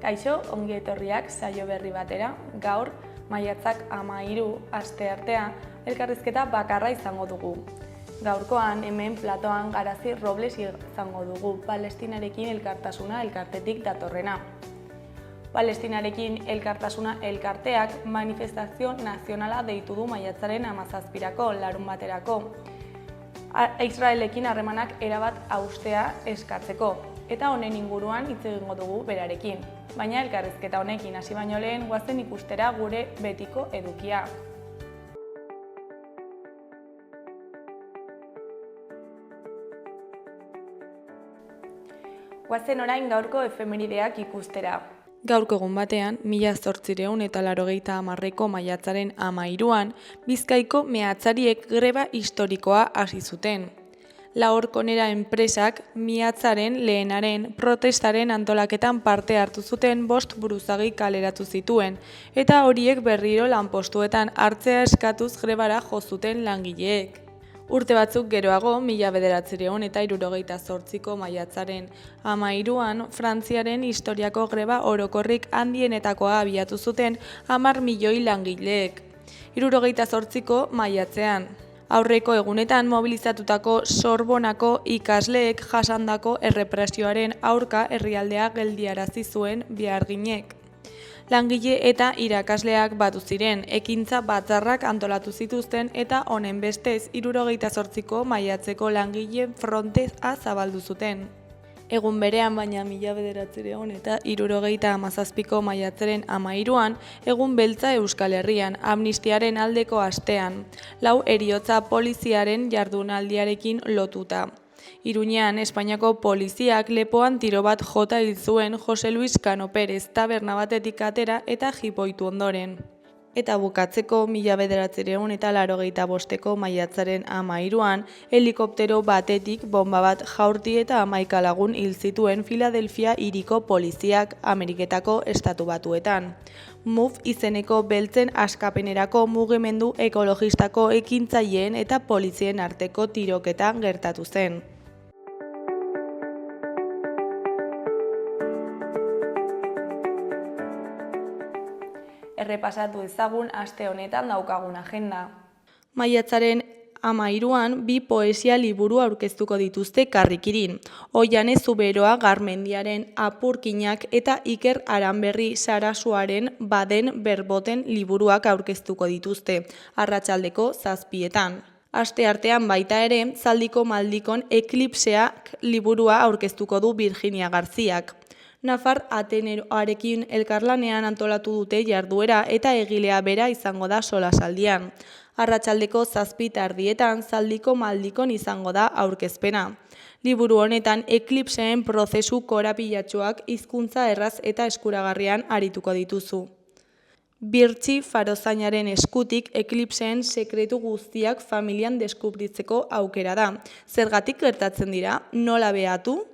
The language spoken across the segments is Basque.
Kaixo, ongi etorriak saio berri batera. Gaur, maiatzak 13 asteartea, elkarrizketa bakarra izango dugu. Gaurkoan, hemen platoan Garazi Robles izango dugu, Palestinarekin elkartasuna elkartetik datorrena. Palestinarekin elkartasuna elkarteak manifestazio nazionala deitu du maiatzaren 17rako, larunbaterako. Israelekin harremanak erabat haustea eskatzeko, eta honen inguruan hitz egingo dugu berarekin. Baina elkarrizketa honekin hasi baino lehen goazen ikustera gure betiko edukia. Goazen orain gaurko efemerideak ikustera. Gaurko egun batean, 1880ko maiatzaren 13an, Bizkaiko meatzariek greba historikoa hasi zuten. Laorkonera enpresak miatzaren lehenaren protestaren antolaketan parte hartu zuten 5 buruzagi kaleratu zituen, eta horiek berriro lanpostuetan hartzea eskatuz grebara jo zuten langileek. Urte batzuk geroago, 1978ko maiatzaren 13an, Frantziaren historiako greba orokorrik handienetakoa abiatu zuten 10 milioi langileek. 1978ko maiatzean. Aurreko egunetan mobilizatutako Sorbonako ikasleek jasandako errepresioaren aurka herrialdea geldiarazi zuen beharginek. Langile eta irakasleak batu ziren, ekintza batzarrak antolatu zituzten eta honen bestez 1978ko maiatzeko langile frontea zabaldu zuten. Egun berean baina 1977ko maiatzaren 13an, egun beltza Euskal Herrian, amnistiaren aldeko astean, 4 heriotza poliziaren jardunaldiarekin lotuta. Iruñean, Espainiako poliziak lepoan tiro bat jota hil zuen Jose Luis Cano Perez taberna batetik atera eta jipoitu ondoren. Eta bukatzeko 1985ko maiatzaren 13an, helikoptero batetik bomba bat jaurti eta 11 lagun hil zituen Filadelfia hiriko poliziak Ameriketako Estatu Batuetan. MUF izeneko beltzen askapenerako mugimendu ekologistako ekintzaileen eta polizien arteko tiroketan gertatu zen. Errepasatu ezagun aste honetan daukagun agenda. Maiatzaren 13an 2 poesia liburu aurkeztuko dituzte Karrikirin. Oiane Zuberoa Garmendiaren Apurkinak eta Iker Aranberri Sarasuaren Baden Berboten liburuak aurkeztuko dituzte, arratsaldeko 7etan. Asteartean baita ere, Zaldiko Maldikon Eklipseak liburua aurkeztuko du Virginia Garziak. Nafar Ateneroarekin elkarlanean antolatu dute jarduera eta egilea bera izango da solasaldian. Arratsaldeko 7:30 Zaldiko Maldikon izango da aurkezpena. Liburu honetan eklipseen prozesu korapilatsuak hizkuntza erraz eta eskuragarrian arituko dituzu. Birtxi Farozainaren eskutik eklipseen sekretu guztiak familian deskubritzeko aukera da. Zergatik gertatzen dira? Nola behatu?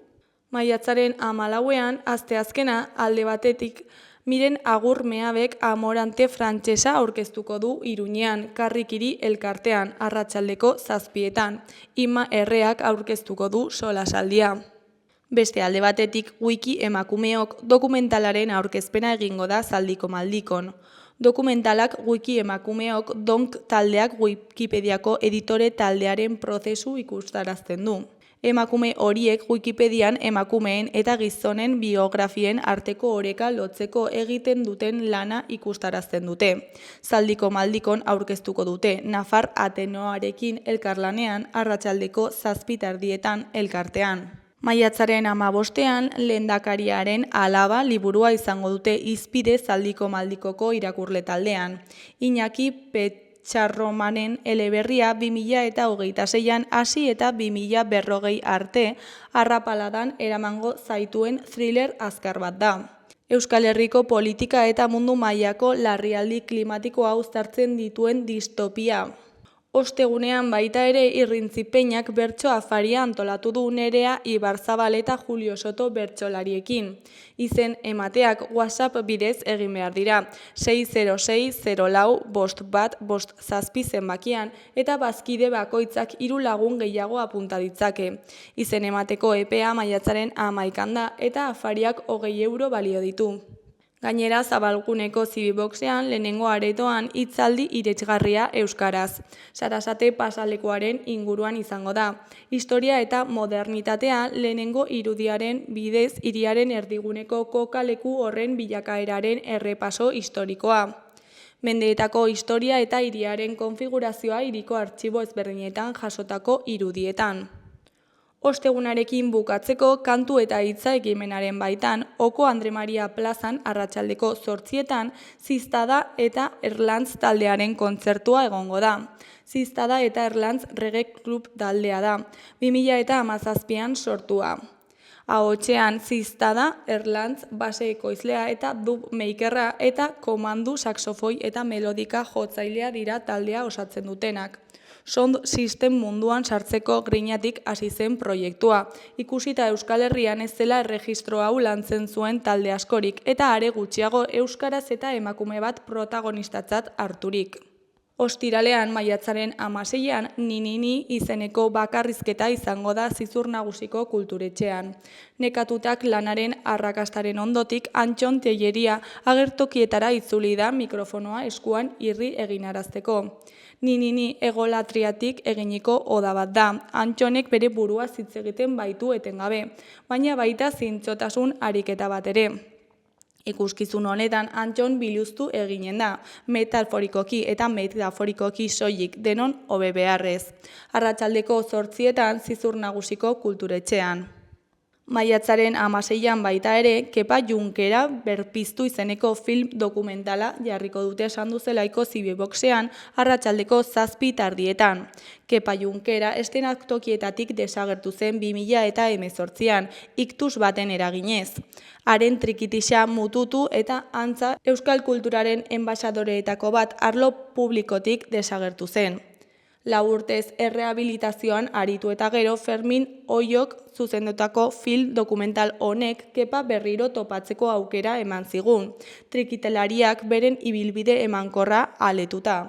Maiatzaren 14an, asteazkena, alde batetik, Miren Agur Meabek Amorante frantsesa aurkeztuko du Iruñean, Karrikiri elkartean, arratsaldeko 7etan. Ima Erreak aurkeztuko du solasaldia. Beste alde batetik, Wiki emakumeok dokumentalaren aurkezpena egingo da Zaldiko Maldikon. Dokumentalak Wiki emakumeok donk taldeak Wikipediako editore taldearen prozesu ikustarazten du. Emakume horiek Wikipedian emakumeen eta gizonen biografien arteko oreka lotzeko egiten duten lana ikustarazten dute. Zaldiko Maldikon aurkeztuko dute, Nafar Ateneroarekin elkarlanean, arratsaldeko 7:30 elkartean. Maiatzaren 15ean, Lehendakariaren alaba liburua izango dute hizpide Zaldiko Maldikoko irakurle taldean. Iñaki Petxarromanen eleberria 2026an hasi eta 2040 arte arrapaladan eramango zaituen thriller azkar bat da. Euskal Herriko politika eta mundu mailako larrialdi klimatikoa uztartzen dituen distopia. Ostegunean baita ere Irrintzi Peñak bertso afaria antolatu du Nerea Ibarzabal eta Julio Soto bertsolariekin. Izen emateak WhatsApp bidez egin behar dira, 606-04-51-57 zenbakian eta bazkide bakoitzak 3 lagun gehiago apunta ditzake. Izen emateko epea maiatzaren 11an da eta afariak €20 balio ditu. Gainera, Zabalguneko Zibiboxean lehenengo aretoan hitzaldi iretsgarria euskaraz. Sarasate pasalekuaren inguruan izango da. Historia eta modernitatea lehenengo irudiaren bidez hiriaren erdiguneko kokaleku horren bilakaeraren errepaso historikoa. Mendeetako historia eta hiriaren konfigurazioa hiriko artxibo ezberdinetan jasotako irudietan. Ostegunarekin bukatzeko kantu eta hitza ekimenaren baitan, Oko Andre Maria plazan arratsaldeko 8etan Ziztada eta Erlantz taldearen kontzertua egongo da. Ziztada eta Erlantz Reggae Club taldea da, 2017an sortua. Ahotsean Ziztada, Erlantz base ekoizlea eta dub makerra eta komandu saxofoi eta melodika jotzailea dira taldea osatzen dutenak. Sound System munduan sartzeko grinatik hasi zen proiektua. Ikusita Euskal Herrian ez zela erregistro hau lantzen zuen talde askorik eta are gutxiago euskaraz eta emakume bat protagonistatzat harturik. Ostiralean maiatzaren 16an Ni izeneko bakarrizketa izango da Zizur Nagusiko kulturetxean. Nekatutak lanaren arrakastaren ondotik Antxon Telleria agertokietara itzuli da mikrofonoa eskuan irri eginarazteko. Ni egolatriatik eginiko oda bat da. Antxonek bere burua hitz egiten baitu etengabe, baina baita zintzotasun ariketa bat ere. Ikuskizun honetan Antxon biluztu eginen da, metaforikoki eta metaforikoki soilik denon hobe beharrez. Arratsaldeko 8etan Zizur Nagusiko kulturetxean. Maiatzaren 16an baita ere, Kepa Junkera berpiztu izeneko film dokumentala jarriko dute Sanduzelaiko Zibiboxean arratsaldeko 7:00 Kepa Junkera eszenatokietatik desagertu zen 2018an, iktus baten eraginez. Haren trikitixa mututu eta antza euskal kulturaren enbaxadoreetako bat arlo publikotik desagertu zen. 4 urtez errehabilitazioan aritu eta gero Fermin Oiok zuzendutako film dokumental honek Kepa berriro topatzeko aukera eman zigun, trikitelariak beren ibilbide emankorra aletuta.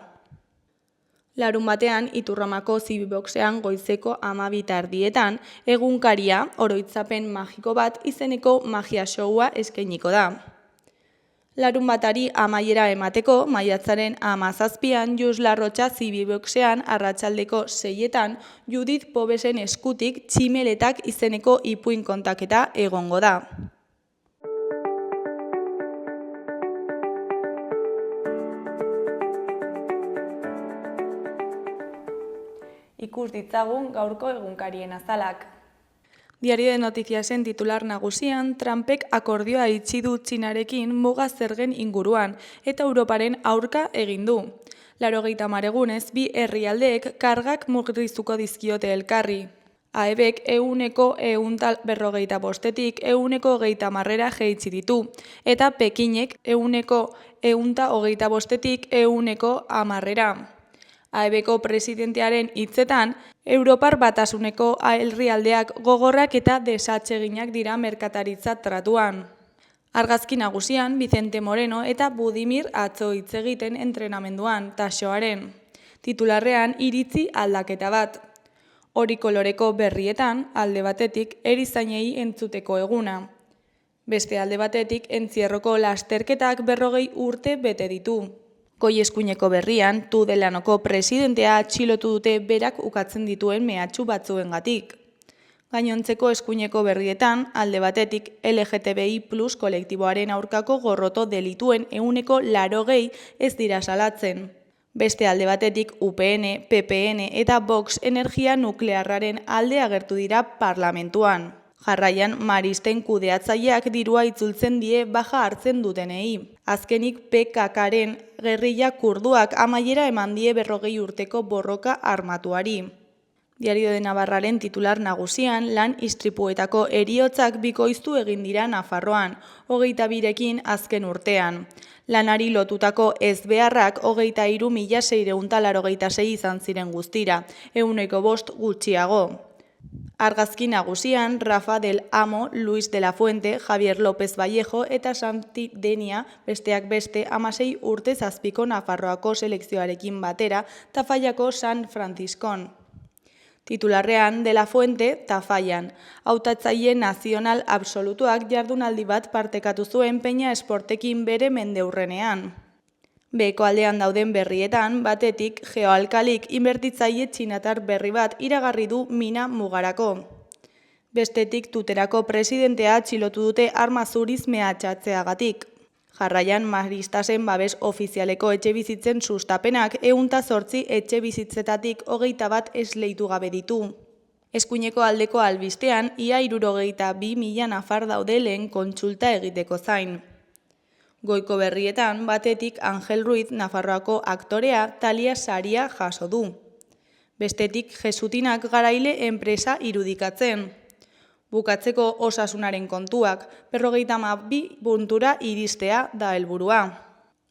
Larunbatean Iturramako Zibiboxean goizeko 12:30 egunkaria oroitzapen magiko bat izeneko magia showa eskainiko da. Larunbatari amaiera emateko, maiatzaren 17an Jus Larrotxa Zibiboxean arratsaldeko 6etan Judith Pobesen eskutik Tximeletak izeneko ipuin kontaketa egongo da. Ikus ditzagun gaurko egunkarien azalak. Diario de Noticiasen titular nagusian, Trumpek akordioa itxi du Txinarekin muga zergen inguruan eta Europaren aurka egin du. 80 egunez, bi herrialdeek kargak murriztuko dizkiote elkarri. AEBek 100-125-etik 130-era jeitsi ditu, eta Pekinek 100-125-etik 110-era. AEBko presidentearen hitzetan, Europar Batasuneko herrialdeak gogorrak eta desatseginak dira merkataritza tratuan. Argazki nagusian, Vicente Moreno eta Budimir atzo hitz egiten entrenamenduan, taxoaren. Titularrean iritzi aldaketa bat. Hori koloreko berrietan, alde batetik, erizainei entzuteko eguna. Beste alde batetik, entzierroko lasterketak 40 urte bete ditu. Goi eskuineko berrian, Tudelanoko presidentea atxilotu dute berak ukatzen dituen mehatxu batzuengatik. Gainontzeko eskuineko berrietan, alde batetik LGTBI+ kolektiboaren aurkako gorroto delituen 80% ez dira salatzen. Beste alde batetik UPN, PPN eta Vox energia nuklearraren alde agertu dira parlamentuan. Jarraian, Maristen kudeatzaileak dirua itzultzen die baja hartzen dutenei. Azkenik PKKren gerrilla kurduak amaiera eman die 40 urteko borroka armatuari. Diario de Navarraren titular nagusian, lan istripuetako heriotzak bikoiztu egin dira Nafarroan, 22rekin azken urtean. Lanari lotutako ezbeharrak 23.686 izan ziren guztira, 105 gutxiago. Argazki nagusian, Rafa del Amo, Luis de la Fuente, Javier López Vallejo eta Santi Denia besteak beste 16 urte zazpiko Nafarroako selekzioarekin batera Tafallako San Franciscon. Titularrean, De La Fuente, Tafallan, hautatzaile nazional absolutuak jardunaldi bat partekatu zuen Peña Esportekin bere mendeurrenean. Beheko aldean dauden berrietan, batetik, Geoalkalik inbertitzaile txinatar berri bat iragarri du mina mugarako. Bestetik, Tuterako presidentea atxilotu dute arma zuriz mehatxatzeagatik. Jarraian, Maristasen babes ofizialeko etxebizitzen sustapenak 108 etxebizitzetatik 21 esleitu gabe ditu. Eskuineko aldeko albistean, ia 62.000 nafar daude lehen kontsulta egiteko zain. Goiko berrietan, batetik Angel Ruiz Nafarroako aktorea Talia saria jaso du. Bestetik, Jesutinak garaile enpresa irudikatzen. Bukatzeko osasunaren kontuak, 52 puntura iristea da helburua.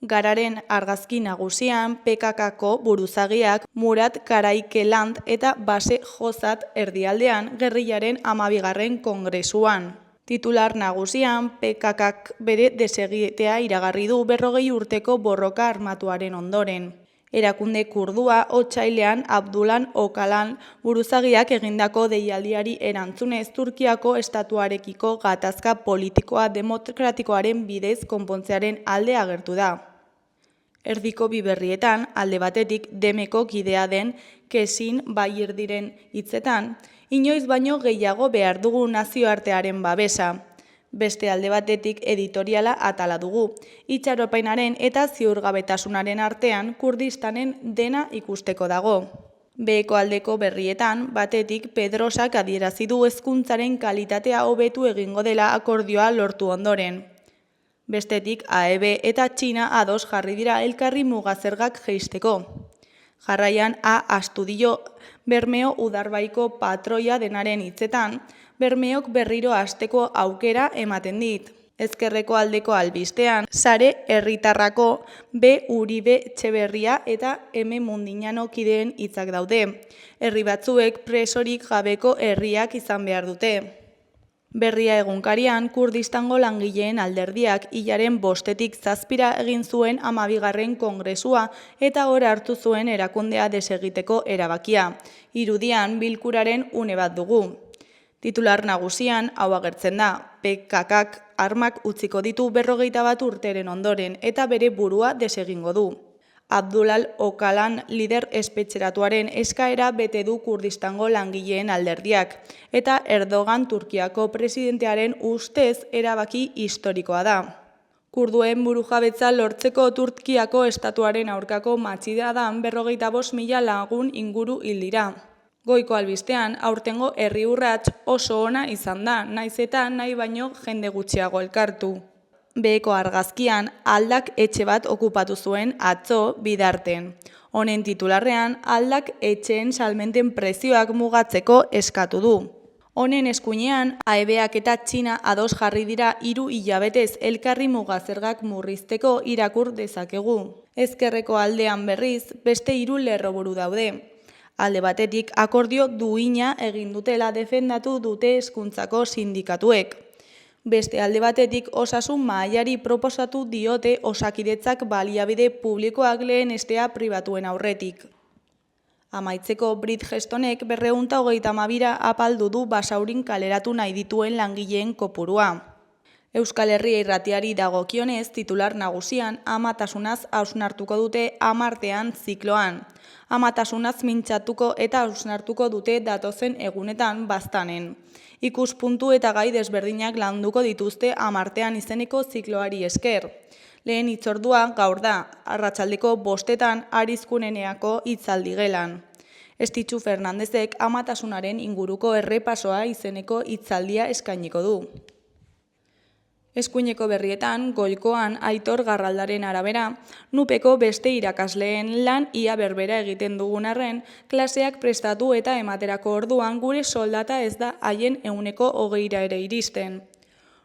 Gararen argazki nagusian PKKko buruzagiak Murat Karaikeland eta Base Jozat erdialdean gerrilaren 12. kongresuan. Titular nagusian PKKk bere desegitea iragarri du 40 urteko borroka armatuaren ondoren. Erakunde kurdua otsailean Abdulan Okalan buruzagiak egindako deialdiari erantzunez Turkiako estatuarekiko gatazka politikoa demokratikoaren bidez konpontzearen alde agertu da. Erdiko biberrietan, alde batetik Demeko kidea den Kesin Bayirdiren hitzetan, inoiz baino gehiago behar dugu nazioartearen babesa. Beste alde batetik editoriala atala dugu, itxaropainaren eta ziurgabetasunaren artean Kurdistanen dena ikusteko dago. Beheko aldeko berrietan, batetik Pedrosak adierazi du hezkuntzaren kalitatea hobetu egingo dela akordioa lortu ondoren. Bestetik AEB eta Txina ados jarri dira elkarri mugazergak jeisteko. Jarraian Astudio Bermeo Udarbaiko patroia denaren hitzetan, Bermeok berriro hasteko aukera ematen dit. Ezkerreko aldeko albistean, Sare Herritarrako B. Uribe Etxeberria eta M. Mundinano kideen hitzak daude. Herri batzuek presorik gabeko herriak izan behar dute. Berria egunkarian, Kurdistango langileen alderdiak hilaren 5-tik 7 egin zuen 12. kongresua eta hor hartu zuen erakundea desegiteko erabakia. Irudian bilkuraren une bat dugu. Titular nagusian, hau agertzen da, PKKk armak utziko ditu 41 urteren ondoren eta bere burua desegingo du. Abdulal Okalan lider espetxeratuaren eskaera bete du Kurdistango langileen alderdiak, eta Erdogan Turkiako presidentearen ustez erabaki historikoa da. Kurduen burujabetza lortzeko Turkiako estatuaren aurkako matxidadan 45.000 lagun inguru hil dira. Goiko albistean, aurtengo herri urrats oso ona izan da, naiz eta nahi baino jende gutxiago elkartu. Beheko argazkian, Aldak etxe bat okupatu zuen atzo bidarten. Honen titularrean, Aldak etxeen salmenten prezioak mugatzeko eskatu du. Honen eskuinean, AEBak eta Txina ados jarri dira 3 hilabetez elkarri mugazergak murrizteko irakur dezakegu. Ezkerreko aldean berriz, beste 3 lerroburu daude. Alde batetik, akordio duina egin dutela defendatu dute hezkuntzako sindikatuek. Beste alde batetik, osasun mahaiari proposatu diote Osakidetzak baliabide publikoak lehenestea pribatuen aurretik. Amaitzeko, Bridgestonek 232 apaldu du Basaurin kaleratu nahi dituen langileen kopurua. Euskal Herria irratiari dagokionez, titular nagusian, amatasunaz hausnartuko dute amartean zikloan. Amatasunaz mintzatuko eta hausnartuko dute datozen egunetan baztanen. Ikuspuntu eta gai desberdinak landuko dituzte amartean izeneko zikloari esker. Lehen hitzordua gaur da, arratsaldeko 5etan Arizkuneneako hitzaldi gelan. Estitxu Fernandezek amatasunaren inguruko errepasoa izeneko hitzaldia eskainiko du. Eskuineko berrietan, Goikoan Aitor Garraldaren arabera, Nupeko beste irakasleen lan ia berbera egiten dugun arren, klaseak prestatu eta ematerako orduan gure soldata ez da haien 20% ere iristen.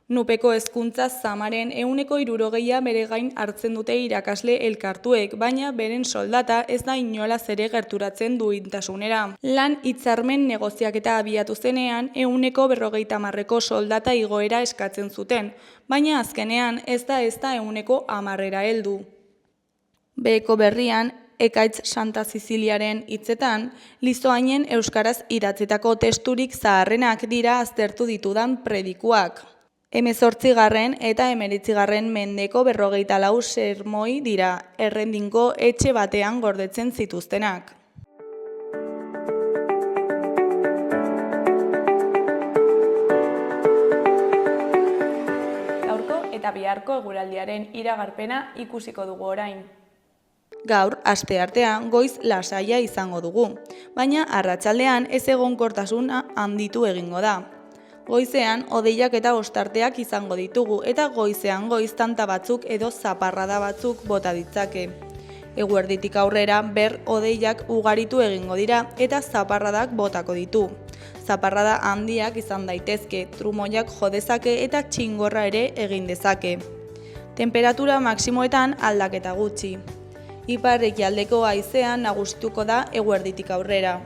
Nupeko hezkuntza zamaren 60% bere gain hartzen dute irakasle elkartuek, baina beren soldata ez da inolaz ere gerturatzen duintasunera. Lan hitzarmen negoziaketa abiatu zenean 50% soldata igoera eskatzen zuten, baina azkenean ez da 10%era heldu. Beheko berrian, Ekaitz Santa Ziziliaren hitzetan, lizoainen euskaraz idatzitako testurik zaharrenak dira aztertu ditudan predikuak. 18. eta 19. mendeko 54 sermoi dira, errendingo etxe batean gordetzen zituztenak. Gaurko eta biharko eguraldiaren iragarpena ikusiko dugu orain. Gaur, asteartean, goiz lasaia izango dugu, baina arratsaldean ez egonkortasuna handitu egingo da. Goizean, hodeiak eta ostarteak izango ditugu eta goizean goiz tanta batzuk edo zaparrada batzuk bota ditzake. Eguerditik aurrera hodeiak ugaritu egingo dira eta zaparradak botako ditu. Zaparrada handiak izan daitezke, trumoiak jo dezake eta txingorra ere egin dezake. Temperatura maksimoetan aldaketa gutxi. Ipar-ekialdeko haizea nagusituko da eguerditik aurrera.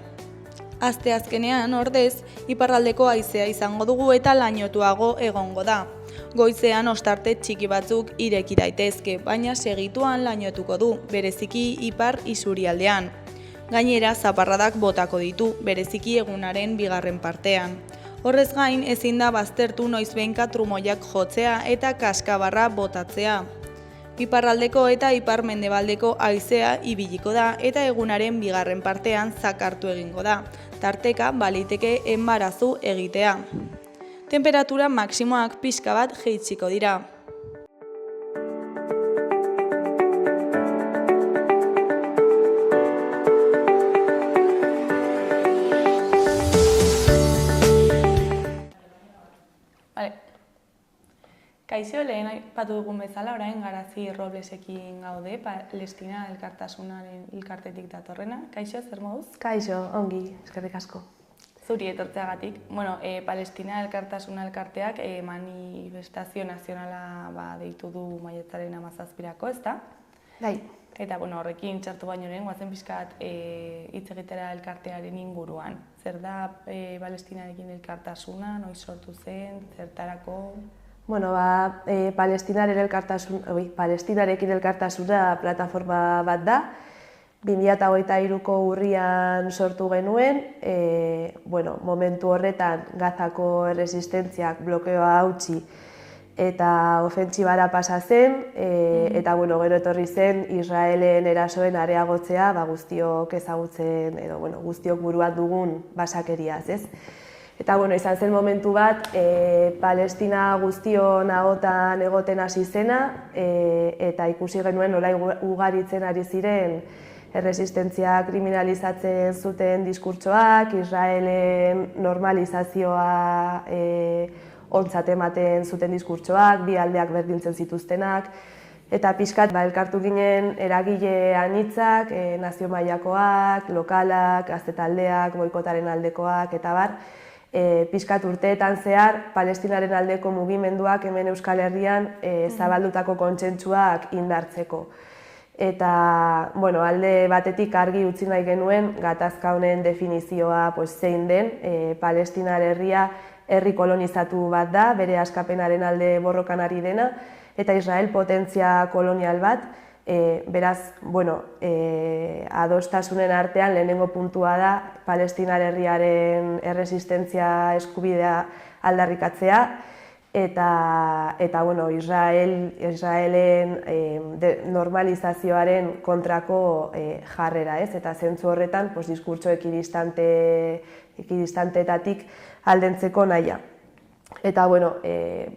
Asteazkenean, ordez, iparraldeko haizea izango dugu eta lainotuago egongo da. Goizean ostarte txiki batzuk ireki daitezke, baina segituan lainotuko du, bereziki ipar isurialdean. Gainera, zaparradak botako ditu, bereziki egunaren bigarren partean. Horrez gain, ezin da baztertu noizbehinka trumoiak jotzea eta kaskabarra botatzea. Iparraldeko eta ipar-mendebaldeko haizea ibiliko da eta egunaren bigarren partean zakartu egingo da. Tarteka baliteke enbarazu egitea. Temperatura maksimoak pixka bat jaitsiko dira. Kaixo, lehen aipatu dugun bezala, orain Garazi Roblesekin gaude, Palestina elkartasunaren elkartetik datorrena. Kaixo, zer moduz? Kaixo, ongi, eskerrik asko. Zuri etortzeagatik. Palestina elkartasuna elkarteak manifestazio nazionala deitu du maiatzaren 17-rako, ezta? Bai. Eta horrekin txartu baino lehen, guazen pixkat hitz egitera elkartearen inguruan. Zer da Palestinarekin elkartasuna, noiz sortu zen, zertarako? Palestinarekin elkartasuna plataforma bat da. 2023ko urrian sortu genuen, momentu horretan Gazako erresistentziak blokeoa hautsi eta ofentsibara pasa zen, eta gero etorri zen Israelen erasoen areagotzea guztiok ezagutzen, edo guztiok buruan dugun basakeriaz, ez? Eta izan zen momentu bat, Palestina guztion ahotan egoten hasi zena, eta ikusi genuen nola ugaritzen ari ziren erresistentzia kriminalizatzen zuten diskurtsoak, Israelen normalizazioa ontzat ematen zuten diskurtsoak, bi aldeak berdintzen zituztenak, eta pixkat elkartu ginen eragile anitzak, nazio mailakoak, lokalak, gaztetaldeak, boikotaren aldekoak, eta bar, pixkat urteetan zehar, Palestinaren aldeko mugimenduak hemen Euskal Herrian zabaldutako kontsentsuak indartzeko. Eta alde batetik argi utzi nahi genuen gatazka honen definizioa zein den, Palestinar herria herri kolonizatu bat da, bere askapenaren alde borrokan ari dena, eta Israel potentzia kolonial bat, beraz, adostasunen artean lehenengo puntua da Palestinar herriaren erresistentzia eskubidea aldarrikatzea, eta Israelen normalizazioaren kontrako jarrera, ez? Eta zentzu horretan, diskurtso ekidistanteetatik aldentzeko nahia. Eta,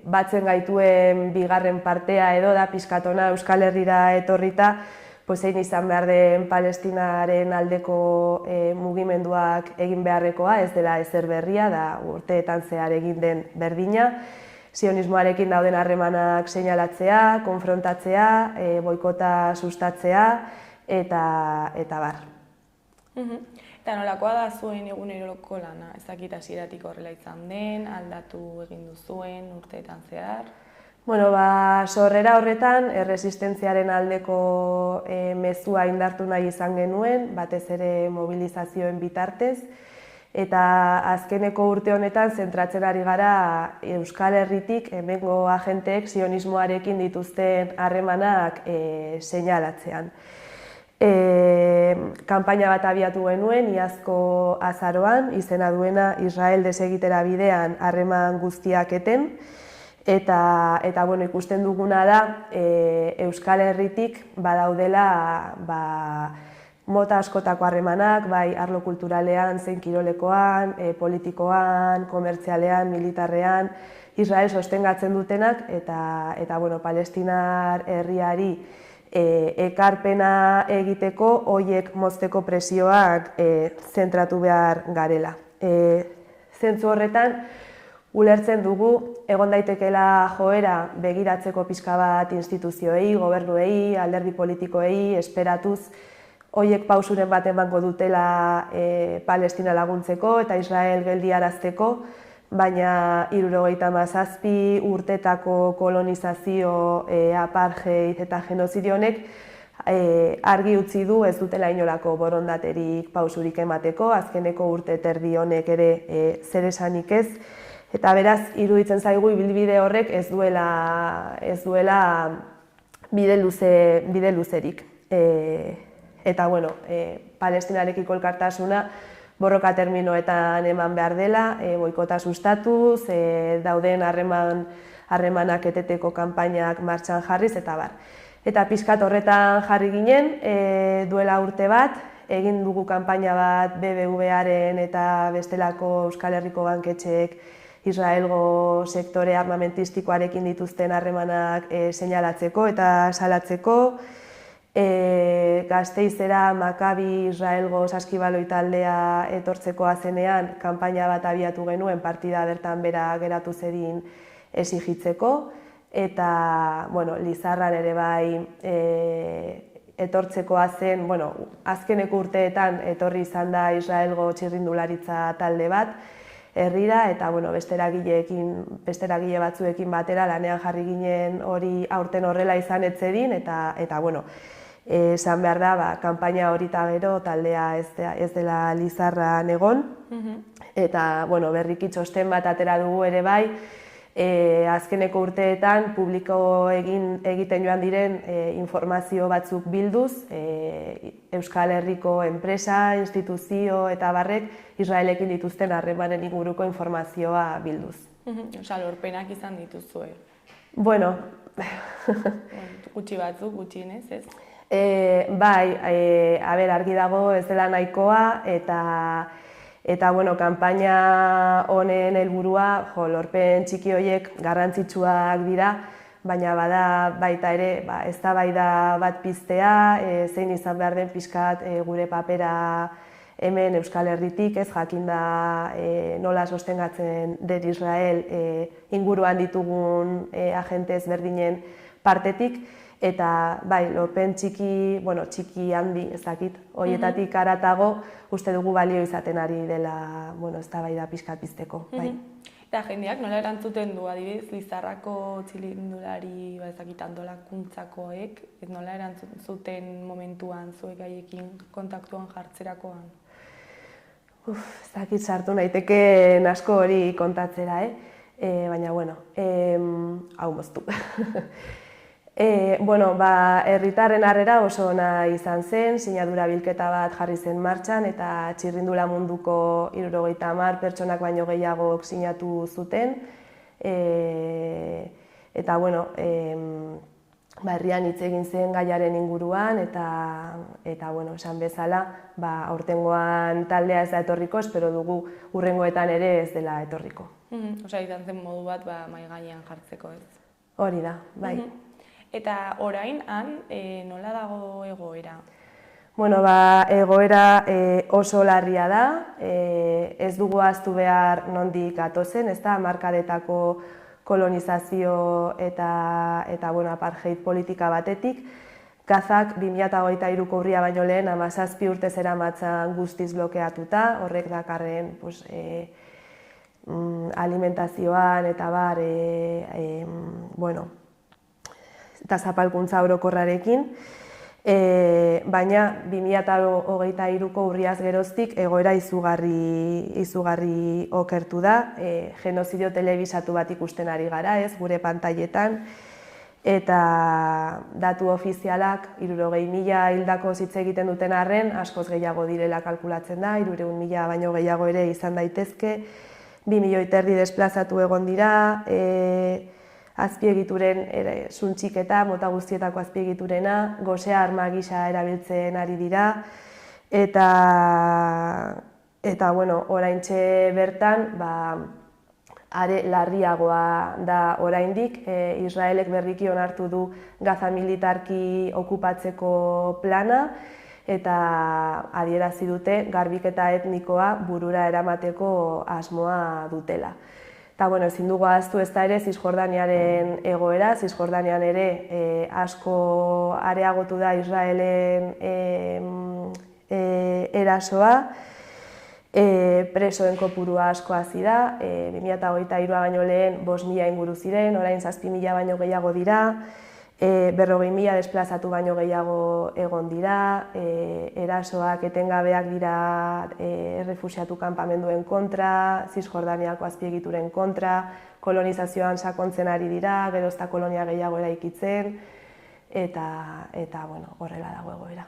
batzen gaituen bigarren partea edo da pixkatona Euskal Herrira etorrita, zein izan behar den Palestinaren aldeko mugimenduak egin beharrekoa, ez dela ezer berria, da urteetan zehar egin den berdina, sionismoarekin dauden harremanak seinalatzea, konfrontatzea, boikota sustatzea, eta bar. Eta nolakoa da zuen eguneroko lana? Ez dakit hasieratik horrela izan den, aldatu egin duzuen urteetan zehar? Sorrera horretan, erresistentziaren aldeko mezua indartu nahi izan genuen, batez ere mobilizazioen bitartez, eta azkeneko urte honetan zentratzen ari gara Euskal Herritik hemengo agenteek sionismoarekin dituzten harremanak seinalatzean. Kanpaina bat abiatu genuen, iazko azaroan, izena duena Israel desegitera bidean harreman guztiak eten, eta bueno, ikusten duguna da Euskal Herritik badaudela mota askotako harremanak, bai arlo kulturalean, zein kirolekoan, politikoan, komertzialean, militarrean, Israel sostengatzen dutenak, eta bueno, palestinar herriari ekarpena egiteko, hoiek mozteko presioak zentratu behar garela. Zentzu horretan, ulertzen dugu, egon daitekeela joera begiratzeko pixka bat instituzioei, gobernuei, alderdi politikoei, esperatuz, hoiek pausuren bat emango dutela Palestina laguntzeko eta Israel geldiarazteko, baina 77 urtetako kolonizazio, apartheid eta genozidio honek argi utzi du ez dutela inolako borondaterik pausurik emateko, azkeneko urte terdi honek ere zer esanik ez, eta beraz iruditzen zaigu ibilbide horrek ez duela bide luzerik. Eta bueno, Palestinarekiko elkartasuna borroka terminoetan eman behar dela, boikota sustatuz, dauden harremanak eteteko kanpainak martxan jarriz, eta bar. Eta pixkat horretan jarri ginen, duela urte bat, egin dugu kanpaina bat BBVaren eta bestelako Euskal Herriko banketxeek Israelgo sektore armamentistikoarekin dituzten harremanak seinalatzeko eta salatzeko, Gasteizera Maccabi Israelgo saskibaloi taldea etortzekoa zenean kanpaina bat abiatu genuen partida bertan bera geratu zedin exigitzeko, eta bueno, Lizarran ere bai etortzekoa zen, bueno, azkeneko urteetan etorri izan da Israelgo txirrindularitza talde bat herrira, eta bueno, beste eragile batzuekin batera lanean jarri ginen hori aurten horrela izan etzedin, eta bueno, esan behar da, kanpaina horita gero taldea ez dela Lizarran egon, eta bueno, berriki txosten bat atera dugu ere bai, azkeneko urteetan publiko egiten joan diren informazio batzuk bilduz, Euskal Herriko enpresa, instituzio eta barrek Israelekin dituzten harremanen inguruko informazioa bilduz. Osa, lorpenak izan dituzue. Bueno, gutxi batzuk, gutxienez, ez? Bai, argi dago ez dela nahikoa, eta bueno, kanpaina honen helburua, lorpen txiki horiek garrantzitsuak dira, baina bada baita ere eztabaida bat piztea, zein izan behar den pixkat gure papera hemen Euskal Herritik, ez jakinda nola sostengatzen den Israel inguruan ditugun agente ezberdinen partetik, eta bai, lorpen txiki handi, ez dakit, horietatik haratago uste dugu balio izaten ari dela, eztabaida pixkat pizteko, bai. Eta jendeak nola erantzuten du, adibidez, Lizarrako txirrindulari, ez dakit, antolakuntzakoek, nola erantzuten momentuan zuek haiekin kontaktuan jartzerakoan? Ez dakit sartu naiteke asko hori kontatzera, baina bueno, hau moztu. Herritarren harrera oso ona izan zen, sinadura bilketa bat jarri zen martxan, eta txirrindula munduko 70 pertsonak baino gehiagok sinatu zuten. Eta bueno, herrian hitz egin zen gaiaren inguruan, eta bueno, esan bezala, aurtengoan taldea ez da etorriko, espero dugu hurrengoetan ere ez dela etorriko. Osa, izan zen modu bat mahai gainean jartzeko, ez? Hori da, bai. Eta orain, han, nola dago egoera? Bueno, egoera oso larria da, ez dugu ahaztu behar nondik gatozen, ez da, hamarkadetako kolonizazio eta apartheid politika batetik. Gazak 2023ko urria baino lehen 17 urte zeramatzan guztiz blokeatuta, horrek dakarren alimentazioan eta bar, eta zapalkuntza orokorrarekin, baina 2023ko urriaz geroztik egoera izugarri okertu da, genozidio telebisatu bat ikusten ari gara, ez, gure pantailetan, eta datu ofizialak 60.000 hildako hitz egiten duten arren, askoz gehiago direla kalkulatzen da, 300.000 baino gehiago ere izan daitezke, 2,5 milioi desplazatu egon dira, azpiegituren suntxiketa, mota guztietako azpiegiturena, gosea arma gisa erabiltzen ari dira, eta bueno, oraintxe bertan, are larriagoa da oraindik, Israelek berriki onartu du Gaza militarki okupatzeko plana, eta adierazi dute garbiketa etnikoa burura eramateko asmoa dutela. Eta, bueno, ezin dugu ahaztu ezta ere Zisjordaniaren egoera, Zisjordanian ere asko areagotu da Israelen erasoa, presoen kopurua asko hazi da, 2023 baino lehen 5.000 inguru ziren, orain 7.000 baino gehiago dira, 40.000 desplazatu baino gehiago egon dira, erasoak etengabeak dira errefuxiatu kanpamenduen kontra, Zisjordaniako azpiegituren kontra, kolonizazioan sakontzen ari dira, gerozta kolonia gehiago eraikitzen, eta bueno, horrela dago egoera.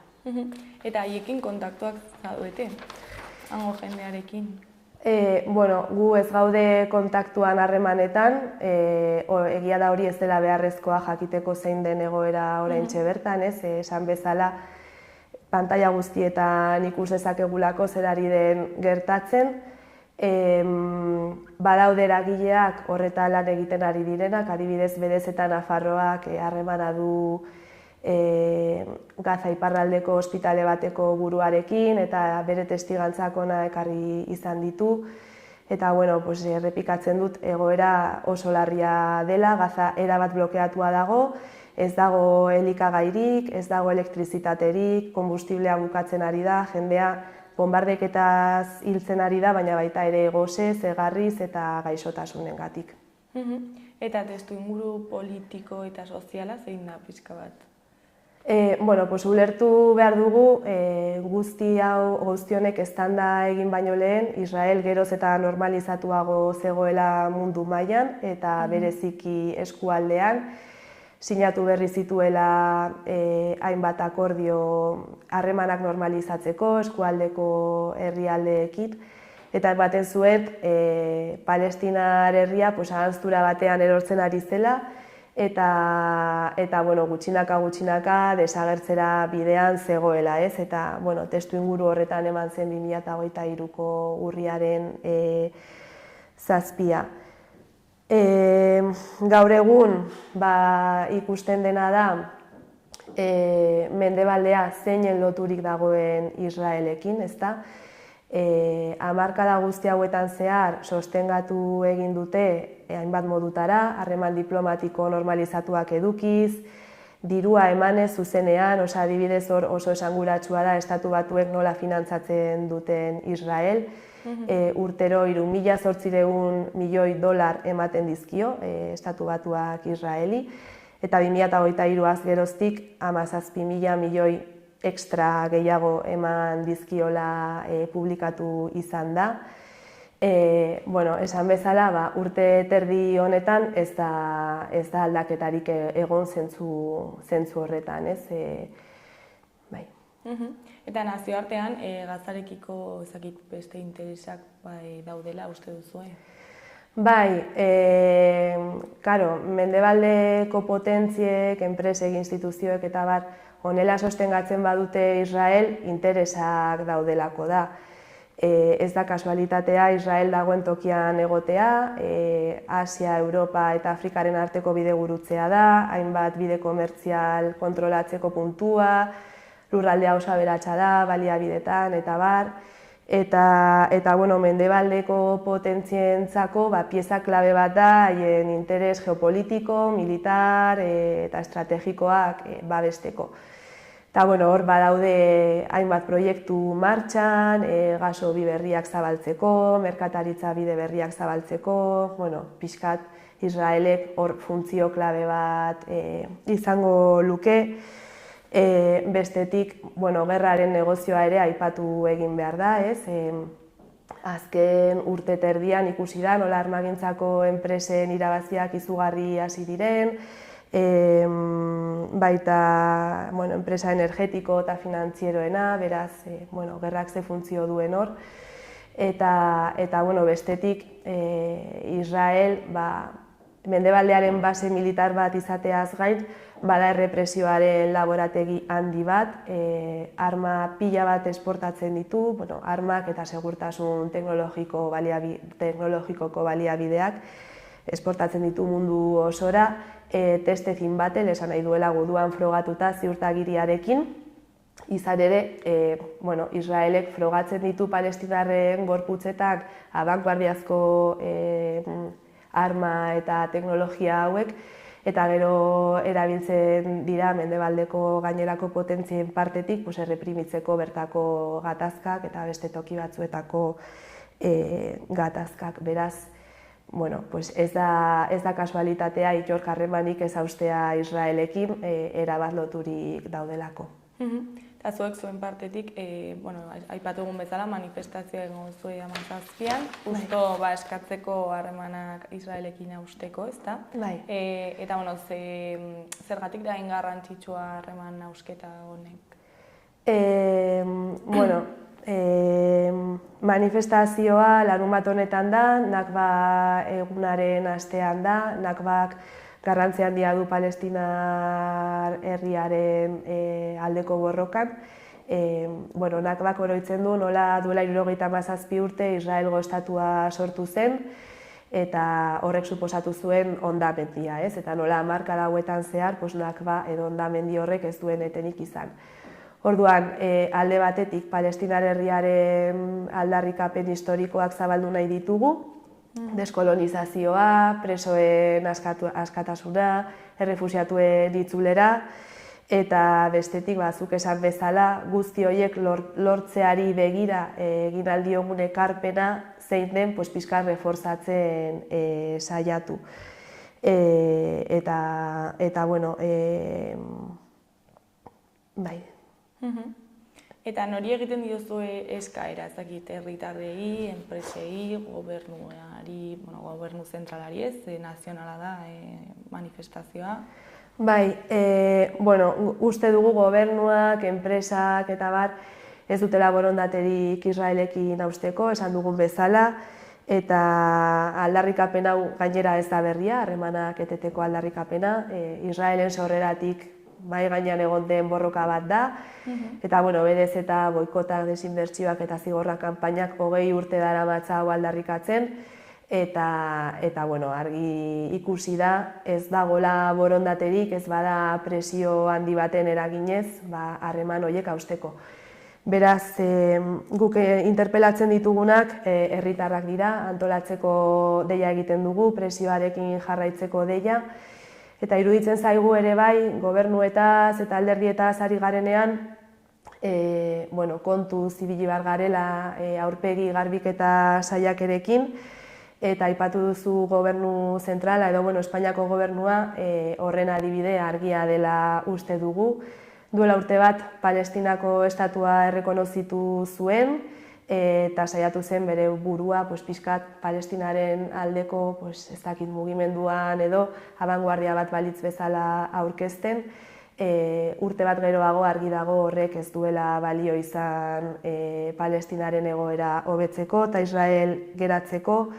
Eta haiekin kontaktuak zaudete, hango jendearekin? Bueno, gu ez gaude kontaktuan harremanetan, egia da hori ez dela beharrezkoa jakiteko zein den egoera oraintxe bertan, esan bezala pantaila guztietan ikus dezakegulako zer ari den gertatzen. Badaude eragileak horretan lan egiten ari direnak, adibidez Bedez eta Nafarroak harremana du Gaza iparraldeko ospitale bateko buruarekin eta bere testigantzak hona ekarri izan ditu. Eta, bueno, errepikatzen dut egoera oso larria dela, Gaza erabat blokeatua dago, ez dago elikagairik, ez dago elektrizitaterik, konbustiblea bukatzen ari da, jendea bombardeketaz hiltzen ari da, baina baita ere gosez, egarriz eta gaixotasunengatik. Eta testuinguru politiko eta soziala zein da pixka bat? Bueno, ulertu behar dugu guzti honek eztanda egin baino lehen, Israel geroz eta normalizatuago zegoela mundu mailan eta bereziki eskualdean, sinatu berri zituela hainbat akordio harremanak normalizatzeko eskualdeko herrialdeekin, eta baten zuet Palestinar herria ahanztura batean erortzen ari zela, eta bueno, gutxinaka desagertzera bidean zegoela, ez? Eta, bueno, testuinguru horretan eman zen 2023ko urriaren 7. Gaur egun ikusten dena da mendebaldea zeinen loturik dagoen Israelekin, ezta? Hamarkada guzti hauetan zehar sostengatu egin dute hainbat modutara, harreman diplomatiko normalizatuak edukiz, dirua emanez zuzenean, adibidez hor oso esanguratsua da Estatu Batuek nola finantzatzen duten Israel, urtero 3.800 milioi dolar ematen dizkio Estatu Batuak Israeli, eta 2023 geroztik 17.000 milioi extra gehiago eman dizkiola publikatu izan da. Bueno, esan bezala, urte terdi honetan ez da aldaketarik egon zentzu horretan, ez? Bai. Eta nazioartean, Gazarekiko beste interesak daudela uste duzue? Bai, mendebaldeko potentziek, enpresek, instituzioek eta bar, honela sostengatzen badute Israel, interesak daudelako da. Ez da kasualitatea Israel dagoen tokian egotea, Asia, Europa eta Afrikaren arteko bidegurutzea da, hainbat bide komertzial kontrolatzeko puntua, lurraldea oso aberatsa da, baliabidetan eta bar, eta mendebaldeko potentzientzako pieza klabe bat da haien interes geopolitiko, militar eta estrategikoak babesteko. Eta hor badaude hainbat proiektu martxan, gaso bi berriak zabaltzeko, merkataritza bide berriak zabaltzeko, pixkat Israelek hor funtzio klabe bat izango luke. Bestetik, gerraren negozioa ere aipatu egin behar da, ez? Azken urte terdian ikusi da, nola armagintzako enpresen irabaziak izugarri hasi diren, baita enpresa energetiko eta finantzieroena, beraz, gerrak ze funtzio duen hor. Eta bestetik, Israel, mendebaldearen base militar bat izateaz gain, bada errepresioaren laborategi handi bat, arma pila bat esportatzen ditu, armak eta segurtasun teknologikoko baliabideak esportatzen ditu mundu osora, testezin baten, esan nahi duela guduan frogatuta ziurtagiriarekin, izan ere, Israelek frogatzen ditu palestinarren gorputzetak abanguardiazko arma eta teknologia hauek, eta gero erabiltzen dira mendebaldeko gainerako potentzien partetik erreprimitzeko bertako gatazkak eta beste toki batzuetako gatazkak. Beraz, ez da kasualitatea inork harremanik ez haustea Israelekin erabat loturik daudelako. Eta zuek zuen partetik, aipatu egun bezala, manifestazioa egon zuen 17an, justo eskatzeko harremanak Israelekin hausteko, ezta? Bai. Eta, zergatik da garrantzitsua harreman hausketa honek? Manifestazioa larunbat honetan da, Nakba egunaren astean da, Nakbak garrantzi handia du Palestinar herriaren aldeko borrokan. Nakbak oroitzen du nola duela 77 urte Israelgo estatua sortu zen, eta horrek suposatu zuen hondamendia, ez? Eta nola hamarkada hauetan zehar, Nakba edo hondamendi horrek ez duen etenik izan. Orduan, alde batetik Palestinar herriaren aldarrikapen historikoak zabaldu nahi ditugu, deskolonizazioa, presoen askatasuna, errefuxiatuen itzulera, eta bestetik, zuk esan bezala, guzti horiek lortzeari begira egin aldiogun ekarpena zein den pixka reforzatzen saiatu. Bai. Eta nori egiten diozue eskaera, ez dakit, herritarrei, enpresei, gobernuari, gobernu zentralari ez, nazionala da manifestazioa? Bai, uste dugu gobernuak, enpresak eta ez dutela borondaterik Israelekin hausteko, esan dugun bezala, eta aldarrikapen hau gainera ez da berria, harremanak eteteko aldarrikapena, Israelen sorreratik bai gainean egon den borroka bat da, eta berez eta boikotak, desinbertsioak eta zigorra kanpainak 20 urte daramatza hau aldarrikatzen, eta argi ikusi da ez dagoela borondaterik, ez bada presio handi baten eraginez harreman horiek hausteko. Beraz, guk interpelatzen ditugunak herritarrak dira, antolatzeko deia egiten dugu, presioarekin jarraitzeko deia, eta iruditzen zaigu ere bai, gobernuetaz eta alderdietaz ari garenean, kontu zibili bar garela aurpegi garbiketa saiakerekin, eta aipatu duzu gobernu zentrala edo Espainiako gobernua horren adibide argia dela uste dugu. Duela urte bat Palestinako estatua errekonozitu zuen, eta saiatu zen bere burua pixkat Palestinaren aldeko ez dakit mugimenduan edo abanguardia bat balitz bezala aurkezten. Urte bat geroago argi dago horrek ez duela balio izan Palestinaren egoera hobetzeko eta Israel geratzeko.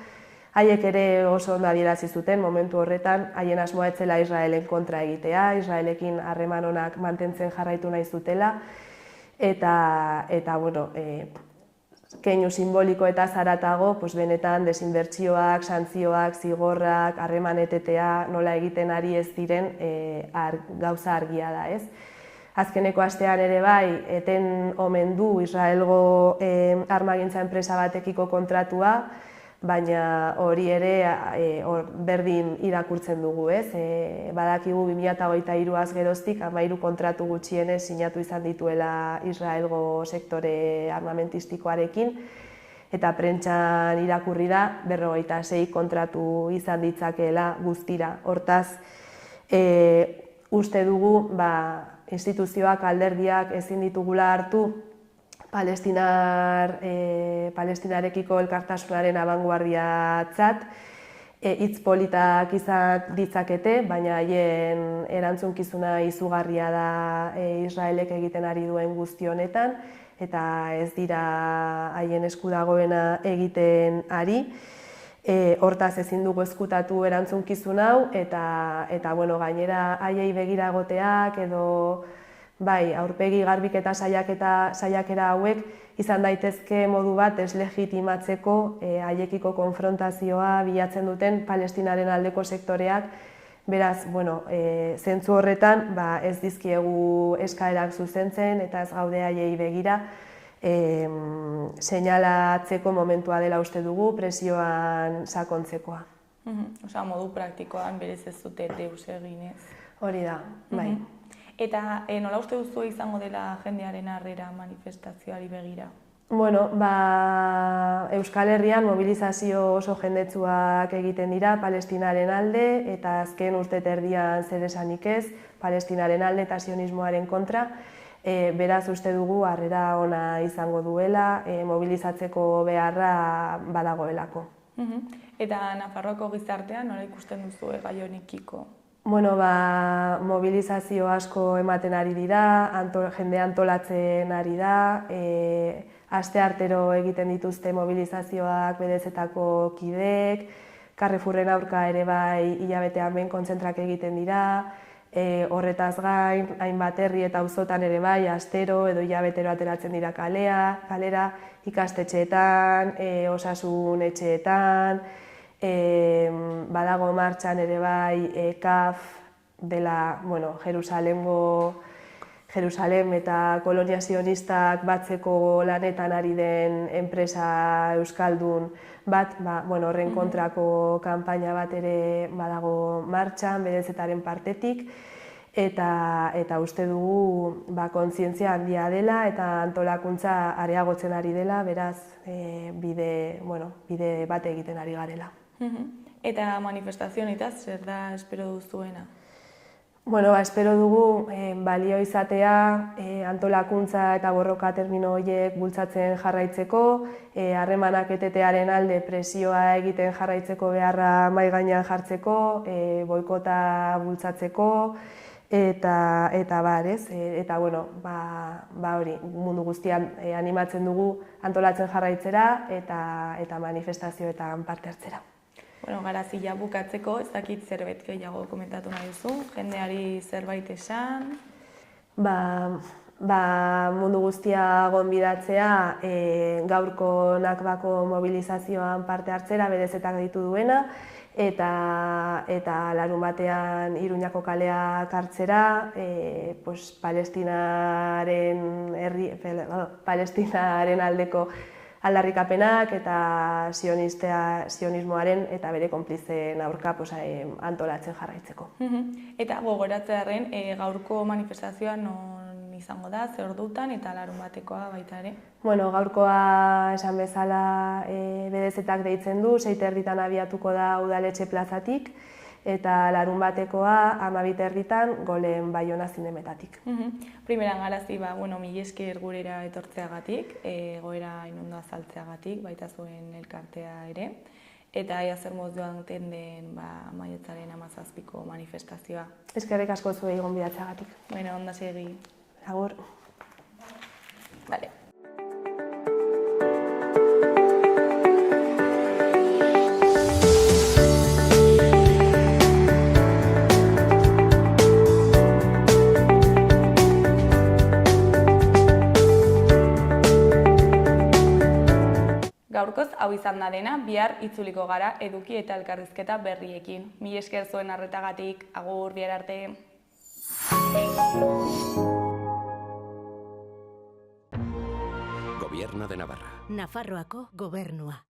Haiek ere oso ondo adierazi zuten momentu horretan, haien asmoa ez zela Israelen kontra egitea, Israelekin harreman onak mantentzen jarraitu nahi zutela, eta keinu simboliko eta zaratago, benetan desinbertsioak, santzioak, zigorrak, harreman etetea nola egiten ari ez diren gauza argia da, ez? Azkeneko astean ere bai, eten omen du Israelgo armagintza enpresa batekiko kontratua, baina hori ere berdin irakurtzen dugu, ez? Badakigu 2023az geroztik 13 kontratu gutxienez sinatu izan dituela Israelgo sektore armamentistikoarekin, eta prentsan irakurri da 56 kontratu izan ditzakeela guztira. Hortaz, uste dugu instituzioak, alderdiak ezin ditugula hartu Palestinarekiko elkartasunaren abanguardiatzat, hitz politak izan ditzakete, baina haien erantzunkizuna izugarria da Israelek egiten ari duen guzti honetan, eta ez dira haien esku dagoena egiten ari. Hortaz ezin dugu ezkutatu erantzunkizun hau, eta bueno, gainera haiei begira egoteak edo bai, aurpegi garbiketa saiakera hauek izan daitezke modu bat deslegitimatzeko haiekiko konfrontazioa bilatzen duten Palestinaren aldeko sektoreak. Beraz, bueno, zentzu horretan ez dizkiegu eskaerak zuzentzen eta ez gaude haiei begira, seinalatzeko momentua dela uste dugu, presioan sakontzekoa. Osa, modu praktikoan berez ez dute deus egin, ez? Hori da, bai. Eta nola uste duzu izango dela jendearen harrera manifestazioari begira? Bueno, Euskal Herrian mobilizazio oso jendetsuak egiten dira Palestinaren alde, eta azken urte erdian zer esanik ez, Palestinaren alde eta sionismoaren kontra. Beraz uste dugu harrera ona izango duela, mobilizatzeko beharra badagoelako. Eta Nafarroako gizartean nola ikusten duzu gai honekiko? Bueno, mobilizazio asko ematen ari dira, jende antolatzen ari da, asteartero egiten dituzte mobilizazioak bedezetako kideek, Carrefourren aurka ere bai hilabetean behin kontzentrak egiten dira, horretaz gain, hainbat herri eta auzotan ere bai, astero edo hilabetero ateratzen dira kalera, ikastetxeetan, osasun etxeetan, badago martxan ere bai CAF dela, Jerusalem eta kolonia sionistak batzeko lanetan ari den enpresa euskaldun bat, horren kontrako kanpaina bat ere badago martxan, bedezetaren partetik, eta uste dugu kontzientzia handia dela eta antolakuntza areagotzen ari dela, beraz bide bat egiten ari garela. Eta manifestazio honetaz, zer da espero duzuena? Bueno, espero dugu balio izatea, antolakuntza eta borroka termino horiek bultzatzen jarraitzeko, harremanak etetearen alde presioa egiten jarraitzeko beharra mahai gainean jartzeko, boikota bultzatzeko, eta hori, mundu guztian animatzen dugu antolatzen jarraitzera eta manifestazioetan parte hartzera. Garazila bukatzeko, ez dakit zerbait gehiago komentatu nahi duzu, jendeari zerbait esan? Mundu guztia gonbidatzea gaurko Nakbako mobilizazioan parte hartzera bedezetak ditu duena, eta larunbatean Iruñako kaleak hartzera, Palestinaren aldeko aldarrikapenak eta sionismoaren eta bere konplizeen aurka antolatzen jarraitzeko. Eta gogoratzearren, gaurko manifestazioa non izango da, zer ordutan eta larunbatekoa baita ere? Bueno, gaurkoa esan bezala bedezetak deitzen du, 6:30 abiatuko da Udaletxe plazatik, eta larunbatekoa 12:30 Golen Baiona zinemetatik. Primeran Garazi, mila esker gurera etortzeagatik, egoera inondo azaltzeagatik, baita zuen elkartea ere, eta ea zer moz joan den maiatzaren 17ko manifestazioa. Eskerrik asko zuei gonbidatzeagatik. Onda segi. Agur. Vale. Gaurkoz hau izan da dena, bihar itzuliko gara eduki eta elkarrizketa berriekin. Mila esker zuen arretagatik, agur, bihar arte. Gobierno de Navarra. Nafarroako gobernua.